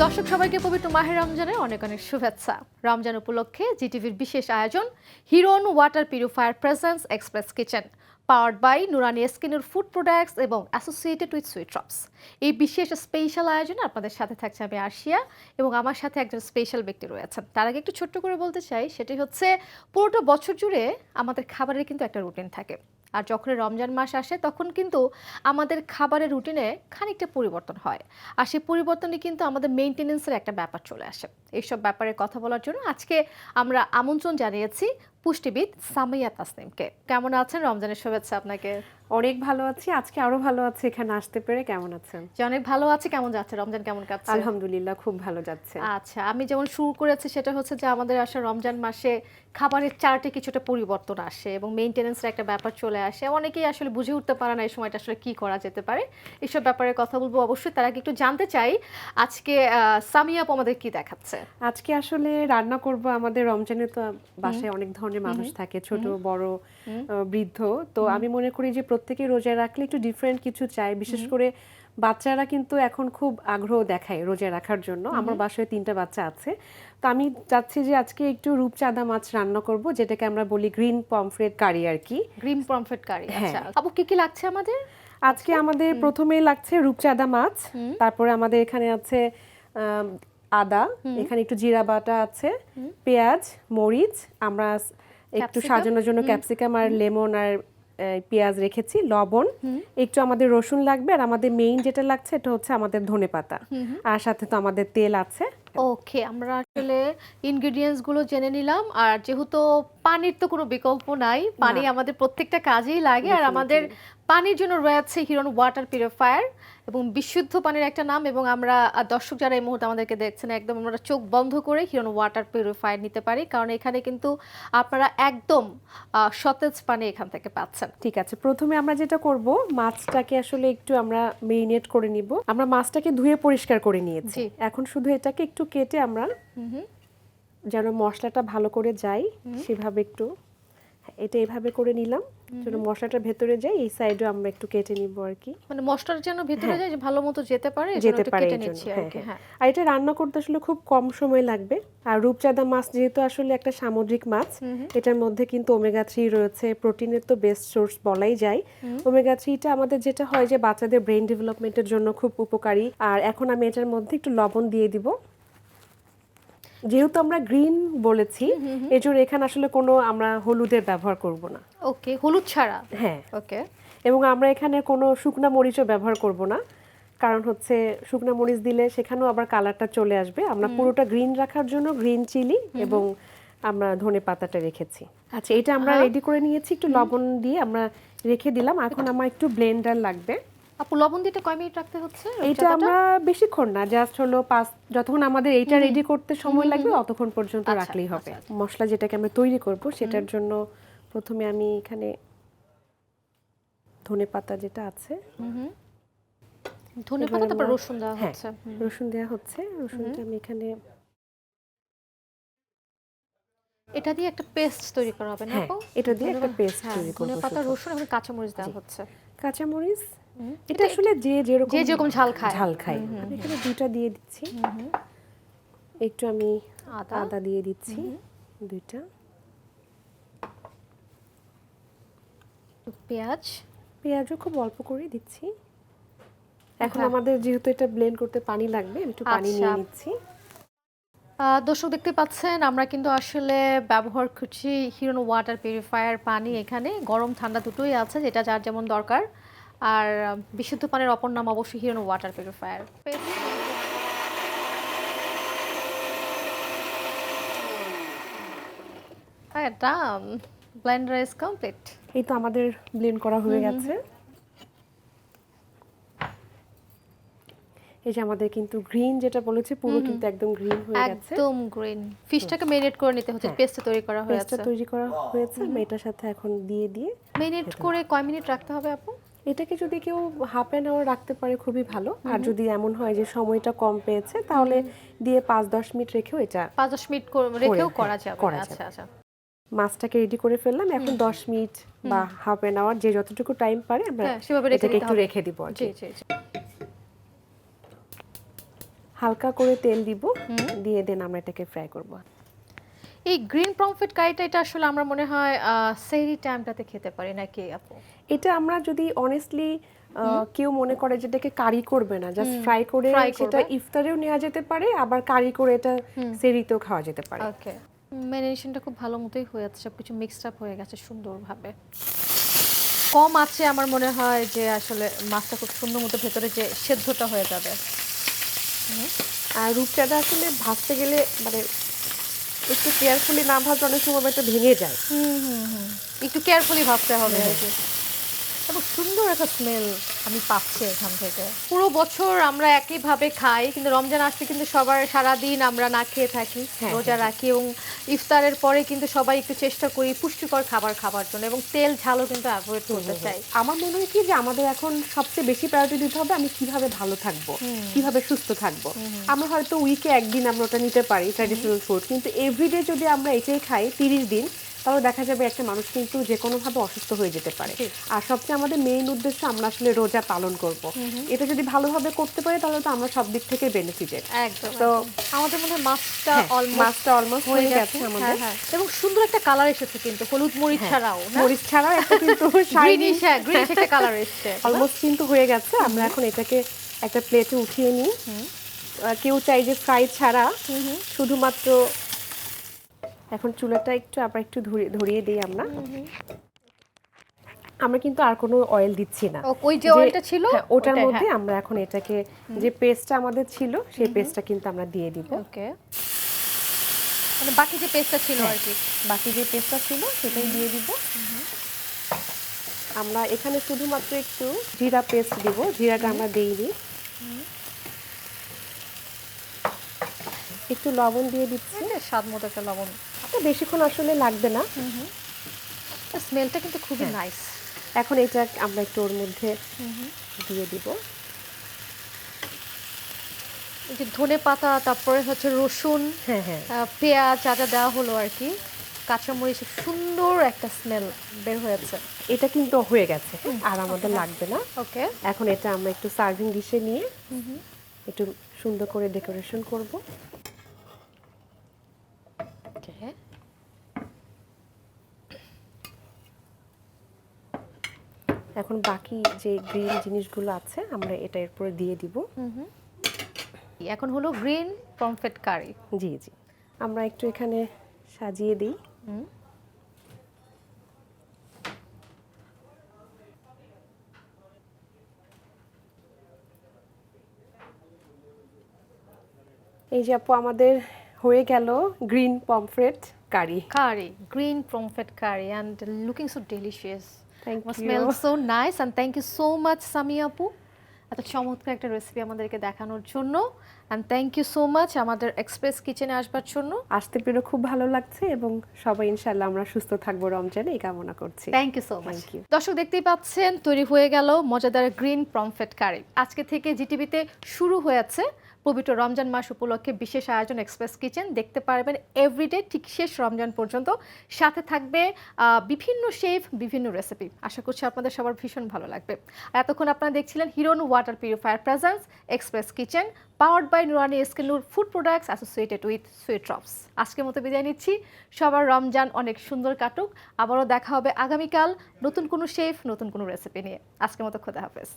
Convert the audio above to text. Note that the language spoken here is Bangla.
দর্শক সবাইকে পবিত্র মাহে রমজানের অনেক অনেক শুভেচ্ছা। রমজান উপলক্ষে জিটিভির বিশেষ আয়োজন Heron water purifier presents express kitchen, powered by Nurani স্কিনের ফুড প্রোডাক্টস এবং অ্যাসোসিয়েটেড উইথ সুইট ড্রপস। এই বিশেষ স্পেশাল আয়োজনে আপনাদের সাথে থাকছে আমি আরশিয়া এবং আমার সাথে একজন স্পেশাল ব্যক্তি রয়েছেন। তার আগে একটু ছোট্ট করে বলতে চাই, সেটি হচ্ছে পুরোটা বছর জুড়ে আমাদের খাবারের কিন্তু একটা রুটিন থাকে, আর যখন রমজান মাস আসে তখন কিন্তু আমাদের খাবারের রুটিনে খানিকটা পরিবর্তন হয়, আর সেই পরিবর্তনে কিন্তু আমাদের মেইনটেনেন্সের একটা ব্যাপার চলে আসে। এইসব ব্যাপারে কথা বলার জন্য আজকে আমরা আমন্ত্রণ জানিয়েছি পুষ্টিবিদ সামিয়া তাসনিমকে। কেমন আছেন? রমজানের শুভেচ্ছা আপনাকে। অনেক ভালো আছি, আজকে আরো ভালো আছি এখানে আসতে পেরে। কেমন আছেন? যে অনেক ভালো আছি। কেমন যাচ্ছে রমজান, কেমন কাটছে? আলহামদুলিল্লাহ, খুব ভালো যাচ্ছে। আচ্ছা, আমি যেমন শুরু করেছি সেটা হচ্ছে যে আমাদের আসলে রমজান মাসে খাবারের চার্টে কিছুটা পরিবর্তন আসে এবং মেইনটেনেন্সের একটা ব্যাপার চলে আসে। অনেকেই আসলে বুঝে উঠতে পারে না এই সময়টা আসলে কি করা যেতে পারে। এইসব ব্যাপারে কথা বলবো অবশ্যই। তার আগে একটু জানতে চাই আজকে সামিয়া আপু আমাদের কি দেখাচ্ছে? আজকে আসলে রান্না করব। আমাদের রমজানে তো বাসায় অনেক ধরনের মানুষ থাকে, ছোট বড় বৃদ্ধ। তো আমি মনে করি যে প্রত্যেকে রোজা রাখলে একটু ডিফারেন্ট কিছু চাই। বিশেষ করে বাচ্চারা কিন্তু এখন খুব আগ্রহ দেখায় রোজা রাখার জন্য। আমার বাসায় 3টা বাচ্চা আছে। তো আমি চাচ্ছি যে আজকে একটু রূপচাঁদা মাছ রান্না করব, যেটাকে আমরা বলি গ্রিন পমফ্রেট কারি আর কি। গ্রিন পমফ্রেট কারি। আচ্ছা আপু, কি লাগছে আমাদের আজকে? আমাদের প্রথমেই লাগছে রূপচাঁদা মাছ, তারপরে আমাদের এখানে আছে আদা, এখানে একটু জিরা বাটা আছে, পেঁয়াজ, মরিচ, আমরা একটু সাজানোর জন্য ক্যাপসিকাম আর লেমন আর পেঁয়াজ রেখেছি, লবণ, একটু আমাদের রসুন লাগবে, আর আমাদের মেইন যেটা লাগছে এটা হচ্ছে আমাদের ধনেপাতা, আর সাথে তো আমাদের তেল আছে। ওকে, আমরা আসলে ইনগ্রেডিয়েন্টস গুলো জেনে নিলাম। আর যেহেতু পানির তো কোনো বিকল্প নাই, পানি আমাদের প্রত্যেকটা কাজেই লাগে, আর আমাদের পানির জন্য রয়েছে হিরন ওয়াটার পিউরিফায়ার এবং বিশুদ্ধ পানির একটা নাম। এবং আমরা দর্শক যারা এই মুহূর্তে আমাদেরকে দেখছেন, একদম আমরা চোখ বন্ধ করে হিরন ওয়াটার পিউরিফায়ার নিতে পারি, কারণ এখানে কিন্তু আপনারা একদম সতেজ পানি এখান থেকে পাচ্ছেন। ঠিক আছে, প্রথমে আমরা যেটা করব, মাছটাকে আসলে একটু আমরা মেরিনেট করে নিব। আমরা মাছটাকে ধুয়ে পরিষ্কার করে নিয়েছি, এখন শুধু এটাকে একটু কেটে আমরা যেন মশলাটা ভালো করে যায় সেভাবে একটু এটা এভাবে করে নিলাম, যেন মশলাটা ভেতরে যায়। এই সাইডে আমরা একটু কেটে নিব আর কি, মানে মশলাটা যেন ভেতরে যায়, যে ভালো মতো যেতে পারে কেটে নিচ্ছি আর কি। হ্যাঁ, আর এটা রান্না করতে আসলে খুব কম সময় লাগবে। আর রূপচাঁদা মাছ যেহেতু আসলে একটা সামুদ্রিক মাছ, এটার মধ্যে কিন্তু ওমেগা 3 রয়েছে, প্রোটিনের তো বেস্ট সোর্স বলাই যায়। ওমেগা 3টা আমাদের যেটা হয় যে বাচ্চাদের ব্রেন ডেভেলপমেন্টের জন্য খুব উপকারী। আর এখন আমি এটার মধ্যে একটু লবণ দিয়ে দিব, যেহেতু আমরা গ্রিন বলেছি এজন্য এখানে আসলে কোনো আমরা হলুদের ব্যবহার করব না। ওকে, হলুদ ছাড়া? হ্যাঁ, ওকে। এবং আমরা এখানে কোনো শুকনা মরিচও ব্যবহার করব না, কারণ হচ্ছে শুকনা মরিচ দিলে সেখানেও আবার কালারটা চলে আসবে। আমরা পুরোটা গ্রিন রাখার জন্য গ্রিন চিলি এবং আমরা ধনে পাতাটা রেখেছি। আচ্ছা, এটা আমরা রেডি করে নিয়েছি, একটু লবণ দিয়ে আমরা রেখে দিলাম। এখন আমার একটু ব্লেন্ডার লাগবে। আপু, লবণ দিতে কয় মিনিট রাখতে হচ্ছে? এটা আমরা বেশিক্ষণ না, জাস্ট হলো যতক্ষণ আমাদের এইটা রেডি করতে সময় লাগবে ততক্ষণ পর্যন্ত রাখলেই হবে। মশলা যেটাকে আমরা তৈরি করব সেটার জন্য প্রথমে আমি এখানে ধনেপাতা যেটা আছে, ধনেপাতা, তারপর রসুন দেওয়া হচ্ছে। রসুন দেওয়া হচ্ছে। রসুনটা আমি এখানে এটা দিয়ে একটা পেস্ট তৈরি করা হবে না আপু? এটা দিয়ে একটা পেস্ট তৈরি করব। ধনেপাতা, রসুন এবং কাঁচামরিচ দেওয়া হচ্ছে। কাঁচামরিচ এটা আসলে যে যেরকম ঝাল খায়। আমি এখানে 2টা দিয়ে দিচ্ছি। একটু আমি আদা দিয়ে দিচ্ছি 2টা। পেঁয়াজও খুব অল্প করে দিচ্ছি। এখন আমাদের যেহেতু এটা ব্লেন্ড করতে পানি লাগবে, আমি একটু পানি নিয়ে নিচ্ছি। দর্শক দেখতে পাচ্ছেন, আমরা কিন্তু আসলে ব্যবহার করছি হিরন ওয়াটার পিউরিফায়ার পানি। এখানে গরম ঠান্ডা দুটোই আছে, যেটা যার যেমন দরকার। আর বিশুদ্ধ পানির অপর নাম অবশ্যই হিরন ওয়াটার পিউরিফায়ার। এটা ব্লেন্ডার ইজ কমপ্লিট। এই তো আমাদের ব্লেন্ড করা হয়ে গেছে। এই যে আমাদের কিন্তু গ্রিন যেটা বলেছে পুরো কিন্তু একদম গ্রিন হয়ে গেছে, একদম গ্রিন। ফিশটাকে মেরিনেট করে নিতে হচ্ছে, পেস্ট তৈরি করা হয়েছে। আমি এটার সাথে এখন দিয়ে মেরিনেট করে কয় মিনিট রাখতে হবে আপু? এটাকে যদি কেউ হাফ অ্যান আওয়ার রাখতে পারে খুবই ভালো। আর যদি এমন হয় যে সময়টা কম পেয়েছে তাহলে দিয়ে 5-10 মিনিট রেখেও এটা 5-10 মিনিট রেখেও করা যাবে। আচ্ছা। মাছটাকে রেডি করে ফেললাম। এখন 10 মিনিট বা হাফ অ্যান আওয়ার যে যতটুকু টাইম পারে আমরা সেভাবে এটাকে একটু রেখে দিব। জি। হালকা করে তেল দিব, দিয়ে দেন আমরা এটাকে ফ্রাই করব। এই গ্রিন পমফ্রেট কারিটা এটা আসলে আমরা মনে হয় সেহরি টাইমটাতে খেতে পারি নাকি আপু? এটা আমরা যদি অনেস্টলি কেউ মনে করে যে এটাকে কারি করবে না, জাস্ট ফ্রাই করে সেটা ইফতারেও নেওয়া যেতে পারে, আবার কারি করে এটা সেহরিতেও খাওয়া যেতে পারে। ওকে, ম্যারিনেশনটা খুব ভালো মতোই হয়ে যাচ্ছে, সবকিছু মিক্সড আপ হয়ে গেছে সুন্দরভাবে। কম আছে আমার মনে হয় যে আসলে মাছটা খুব সুন্দর মতো ভেতরে যে সেদ্ধটা হয়ে যাবে। আর রূপচাঁদা আসলে ভাজতে গেলে মানে একটু কেয়ারফুলি না ভাজলে অনেক সময় এটা ভেঙে যায়। একটু কেয়ারফুলি ভাবতে হবে আর কি। এবং সুন্দর একটা স্মেল আমি পাচ্ছি এখান থেকে। পুরো বছর আমরা একইভাবে খাই, কিন্তু রমজান আসলে কিন্তু সবার সারাদিন আমরা না খেয়ে থাকি, রোজা রাখি, এবং ইফতারের পরে কিন্তু সবাই একটু চেষ্টা করি পুষ্টিকর খাবার খাবার জন্য, এবং তেল ঝালও কিন্তু অ্যাভয়েড করতে চাই। আমার মনে হয় কি যে আমাদের এখন সবচেয়ে বেশি প্রায়োরিটি দিতে হবে আমি কিভাবে ভালো থাকবো, কিভাবে সুস্থ থাকবো। আমরা হয়তো উইকে একদিন আমরা ওটা নিতে পারি ট্র্যাডিশনাল ফুড, কিন্তু এভরিডে যদি আমরা এটাই খাই 30 দিন, তাহলে দেখা যাবে একটা মানুষ কিন্তু যে কোনো ভাবে অসুস্থ হয়ে যেতে পারে। আর সবচেয়ে আমাদের মেইন উদ্দেশ্য আমরা আসলে রোজা পালন করব, এটা যদি ভালোভাবে করতে পারি তাহলে তো আমরা সব দিক থেকে বেনিফিটেড। একদম। তো আমাদের মধ্যে মাছটা অলমোস্ট হয়ে গেছে আমাদের, এবং সুন্দর একটা কালার এসেছে কিন্তু হলুদ মরিচ ছাড়াও, মরিচ ছাড়াও একটা কিন্তু গ্রিনিশ একটা কালার এসেছে, অলমোস্ট কিন্তু হয়ে গেছে। আমরা এখন এটাকে একটা প্লেটে উঠিয়ে নিই। কেউ চাই যে ফ্রাই ছাড়া শুধুমাত্র, এখন চুলাটা আবার একটু ধরিয়ে দিই আমরা কিন্তু আর কোনো অয়েল দিচ্ছি না। ওই যে অয়েলটা ছিল ওটার মধ্যে আমরা এখন এটাকে যে পেস্টটা আমাদের ছিল সেই পেস্টটা কিন্তু আমরা দিয়ে দিব। ওকে, মানে বাকি যে পেস্টটা ছিল আর কি, বাকি যে পেস্টটা ছিল সেটাই দিয়ে দিব। আমরা এখানে শুধুমাত্র একটু জিরা পেস্ট দিব, জিরাটা আমরা দেইনি। একটু লবণ দিয়ে দিচ্ছি, স্বাদ মতো একটা লবণ, বেশিক্ষণ আসলে লাগবে না। স্মেলটা কিন্তু খুবই নাইস। এখন এটা আমরা একটু ওর মধ্যে দিয়ে দিব, এই যে ধনে পাতা, তারপরে হচ্ছে রসুন, পেঁয়াজ যা যা দেওয়া হলো আর কি, কাঁচামরিচ, সুন্দর একটা স্মেল বের হয়েছে। এটা কিন্তু হয়ে গেছে, আর আমাদের লাগবে না। ওকে, এখন এটা আমরা একটু সার্ভিং ডিশে নিয়ে একটু সুন্দর করে ডেকোরেশন করব। এখন বাকি যে গ্রিন জিনিসগুলো আছে আমরা এটা এর উপরে দিয়ে দিব। এখন হলো গ্রিন পমফ্রেট কারি। জি জি, আমরা একটু এখানে সাজিয়ে দিই। এই যে আপু আমাদের হয়ে গেল green pomfret curry. Green pomfret curry, and looking so delicious. Thank you. Smells so nice, and thank you so much Samia আপু, এত চমৎকার একটা রেসিপি আমাদেরকে দেখানোর জন্য, and thank you so much আমাদের এক্সপ্রেস কিচেনে আসবার জন্য। আসতে পেরে খুব ভালো লাগছে, এবং সবাই ইনশাআল্লাহ আমরা সুস্থ থাকবো রমজানে, এই কামনা করছি। Thank you so much. দর্শক দেখতেই পাচ্ছেন তৈরি হয়ে গেল মজাদার গ্রিন পমফ্রেট কারি। আজকে থেকে জিটিভিতে শুরু হয়েছে পবিত্র রমজান মাস উপলক্ষে বিশেষ আয়োজন এক্সপ্রেস কিচেন, দেখতে পারবেন এভরিডে ঠিক শেষ রমজান পর্যন্ত। সাথে থাকবে বিভিন্ন শেফ, বিভিন্ন রেসিপি। আশা করছি আপনাদের সবার ভীষণ ভালো লাগবে। এতক্ষণ আপনারা দেখছিলেন Heron water purifier presents express kitchen, powered by Nurani skin food products associated with sweet drops. আজকের মতো বিদায় নিচ্ছি, সবার রমজান অনেক সুন্দর কাটুক। আবারও দেখা হবে আগামীকাল নতুন কোনো শেফ, নতুন কোনো রেসিপি নিয়ে। আজকের মতো খোদা হাফেজ।